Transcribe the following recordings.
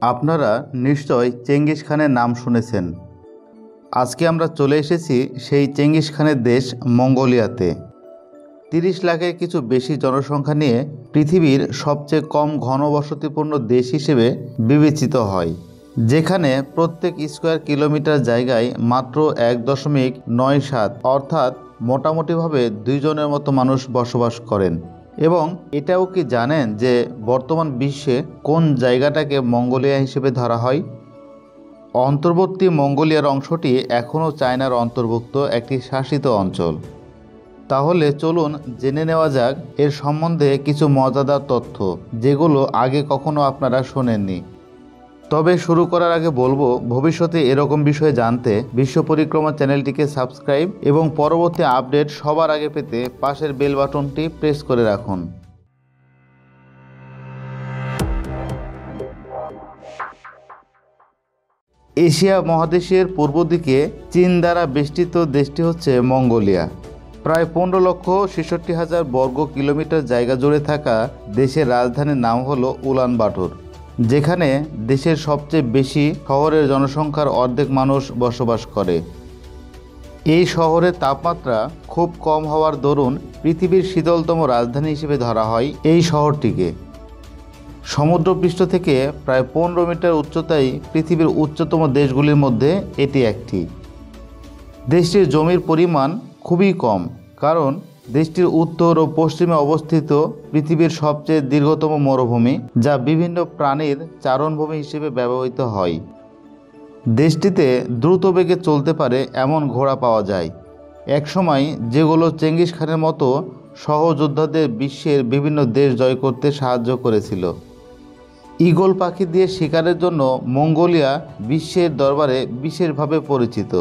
আপনারা নিশ্চয় চেঙ্গিস খানের নাম শুনেছেন। আজকে আমরা চলে এসেছি সেই চেঙ্গিস খানের দেশ মঙ্গোলিয়াতে। 30 লাখের কিছু বেশি জনসংখ্যা নিয়ে পৃথিবীর সবচেয়ে কম ঘনবসতিপূর্ণ দেশ হিসেবে বিবেচিত হয়, যেখানে প্রত্যেক স্কোয়ার কিলোমিটার জায়গায় মাত্র 1.97 অর্থাৎ মোটামুটিভাবে 2 জনের মতো মানুষ বসবাস করেন। এবং এটাও কি জানেন যে বর্তমান বিশ্বে কোন জায়গাটাকে মঙ্গোলিয়া হিসেবে ধরা হয়? অন্তর্বর্তী মঙ্গোলিয়ার অংশটি এখনও চায়নার অন্তর্ভুক্ত একটি শাসিত অঞ্চল। তাহলে চলুন জেনে নেওয়া যাক এর সম্বন্ধে কিছু মজাদার তথ্য, যেগুলো আগে কখনো আপনারা শোনেননি। তবে শুরু করার আগে বলবো, ভবিষ্যতে এরকম বিষয়ে জানতে বিশ্ব পরিক্রমা চ্যানেলটিকে সাবস্ক্রাইব এবং পরবর্তী আপডেট সবার আগে পেতে পাশের বেল বাটনটি প্রেস করে রাখুন। এশিয়া মহাদেশের পূর্ব দিকে চীন দ্বারা বেষ্টিত দেশটি হচ্ছে মঙ্গোলিয়া। প্রায় 15,66,000 বর্গ কিলোমিটার জায়গা জুড়ে থাকা দেশের রাজধানীর নাম হলো উলানবাটোর, যেখানে দেশের সবচেয়ে বেশি শহরের জনসংখ্যার অর্ধেক মানুষ বসবাস করে। এই শহরের তাপমাত্রা খুব কম হওয়ার দরুন পৃথিবীর শীতলতম রাজধানী হিসেবে ধরা হয় এই শহরটিকে। সমুদ্রপৃষ্ঠ থেকে প্রায় 15 মিটার উচ্চতায় পৃথিবীর উচ্চতম দেশগুলির মধ্যে এটি একটি। দেশটির জমির পরিমাণ খুবই কম, কারণ দেশটির উত্তর ও পশ্চিমে অবস্থিত পৃথিবীর সবচেয়ে দীর্ঘতম মরুভূমি, যা বিভিন্ন প্রাণীর চারণভূমি হিসেবে ব্যবহৃত হয়। দেশটিতে দ্রুত বেগে চলতে পারে এমন ঘোড়া পাওয়া যায়, একসময় যেগুলো চেঙ্গিস খানের মতো সহযোদ্ধাদের বিশ্বের বিভিন্ন দেশ জয় করতে সাহায্য করেছিল। ঈগল পাখি দিয়ে শিকারের জন্য মঙ্গোলিয়া বিশ্বের দরবারে বিশেষভাবে পরিচিত।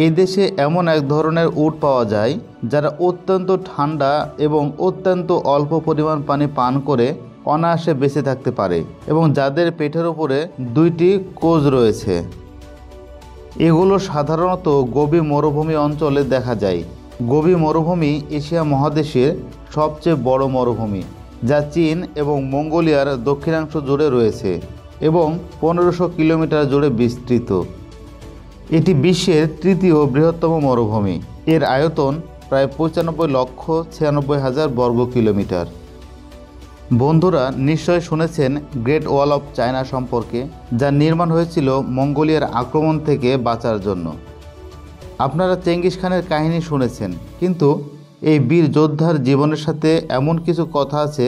এই দেশে এমন এক ধরনের উট পাওয়া যায় যারা অত্যন্ত ঠান্ডা এবং অত্যন্ত অল্প পরিমাণ পানি পান করে অনায়াসে বেঁচে থাকতে পারে এবং যাদের পেটের উপরে 2টি কোজ রয়েছে। এগুলো সাধারণত গোবি মরুভূমি অঞ্চলে দেখা যায়। গোবি মরুভূমি এশিয়া মহাদেশের সবচেয়ে বড় মরুভূমি, যা চীন এবং মঙ্গোলিয়ার দক্ষিণাংশ জুড়ে রয়েছে এবং 1500 কিলোমিটার জুড়ে বিস্তৃত। এটি বিশ্বের 3য় বৃহত্তম মরুভূমি। এর আয়তন প্রায় 95,96,000 বর্গ কিলোমিটার। বন্ধুরা নিশ্চয় শুনেছেন গ্রেট ওয়াল অফ চায়না সম্পর্কে, যা নির্মাণ হয়েছিল মঙ্গোলিয়ার আক্রমণ থেকে বাঁচার জন্য। আপনারা চেঙ্গিস খানের কাহিনী শুনেছেন, কিন্তু এই বীর যোদ্ধার জীবনের সাথে এমন কিছু কথা আছে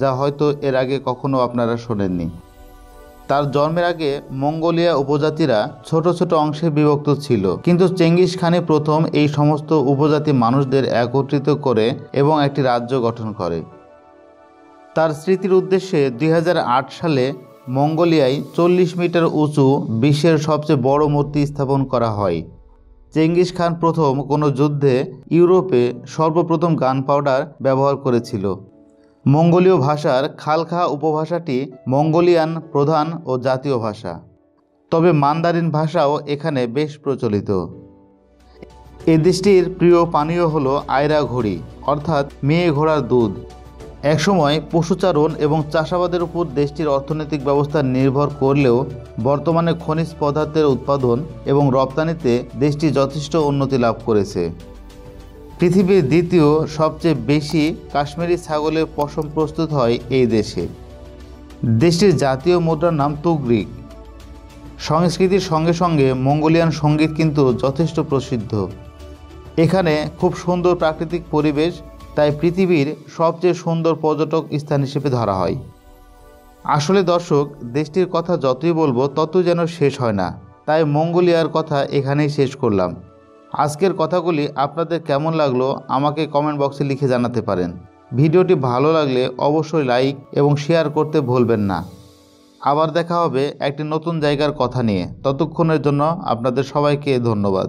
যা হয়তো এর আগে কখনো আপনারা শোনেননি। তার জন্মের আগে মঙ্গোলিয়া উপজাতিরা ছোট ছোট অংশে বিভক্ত ছিল, কিন্তু চেঙ্গিস খানই প্রথম এই সমস্ত উপজাতি মানুষদের একত্রিত করে এবং একটি রাজ্য গঠন করে। তার স্মৃতির উদ্দেশ্যে 2008 সালে মঙ্গোলিয়ায় 40 মিটার উঁচু বিশ্বের সবচেয়ে বড় মূর্তি স্থাপন করা হয়। চেঙ্গিস খান প্রথম কোনো যুদ্ধে ইউরোপে সর্বপ্রথম গান পাউডার ব্যবহার করেছিল। মঙ্গোলীয় ভাষার খালখা উপভাষাটি মঙ্গোলিয়ান প্রধান ও জাতীয় ভাষা, তবে মান্দারিন ভাষাও এখানে বেশ প্রচলিত। এই দেশটির প্রিয় পানীয় হলো আয়রা ঘড়ি, অর্থাৎ মেয়ে ঘোড়ার দুধ। একসময় পশুচারণ এবং চাষাবাদের উপর দেশটির অর্থনৈতিক ব্যবস্থা নির্ভর করলেও বর্তমানে খনিজ পদার্থের উৎপাদন এবং রপ্তানিতে দেশটি যথেষ্ট উন্নতি লাভ করেছে। পৃথিবীর 2য় সবচেয়ে বেশি কাশ্মীরি ছাগলের পশম প্রস্তুত হয় এই দেশে। দেশটির জাতীয় মুদ্রার নাম তুগরিক। সংস্কৃতির সঙ্গে সঙ্গে মঙ্গোলিয়ান সঙ্গীত কিন্তু যথেষ্ট প্রসিদ্ধ। এখানে খুব সুন্দর প্রাকৃতিক পরিবেশ, তাই পৃথিবীর সবচেয়ে সুন্দর পর্যটক স্থান হিসেবে ধরা হয়। আসলে দর্শক, দেশটির কথা যতই বলবো ততই যেন শেষ হয় না, তাই মঙ্গোলিয়ার কথা এখানেই শেষ করলাম। আজকের কথাগুলি আপনাদের কেমন লাগলো আমাকে কমেন্ট বক্সে লিখে জানাতে পারেন। ভিডিওটি ভালো লাগলে অবশ্যই লাইক এবং শেয়ার করতে ভুলবেন না। আবার দেখা হবে একটি নতুন জায়গার কথা নিয়ে। ততক্ষণের জন্য আপনাদের সবাইকে ধন্যবাদ।